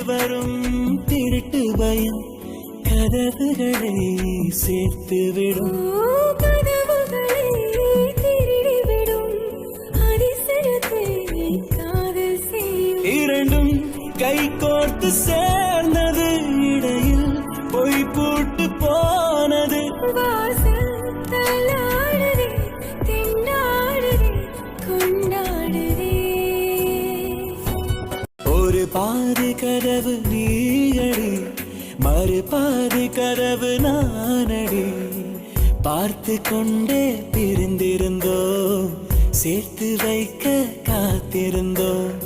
வரும் திருட்டு பயம் கதவுகளை சேர்த்துவிடும். கதவுகளை திருடிவிடும் அதிசயத்தை காதல் செய்யும். இரண்டும் கை கோர்த்து சேர்ந்தது, இடையில் பொய் பூட்டு போனது. வாசல் தள்ளாடுதே, திண்டாடுதே, கொண்டாடுதே. ஒரு பாதி கதவு நீயடி, மறு பாதி கதவு நானடி. பார்த்து கொண்டே பிரிந்திருந்தோம், சேர்த்து வைக்க காத்திருந்தோம்.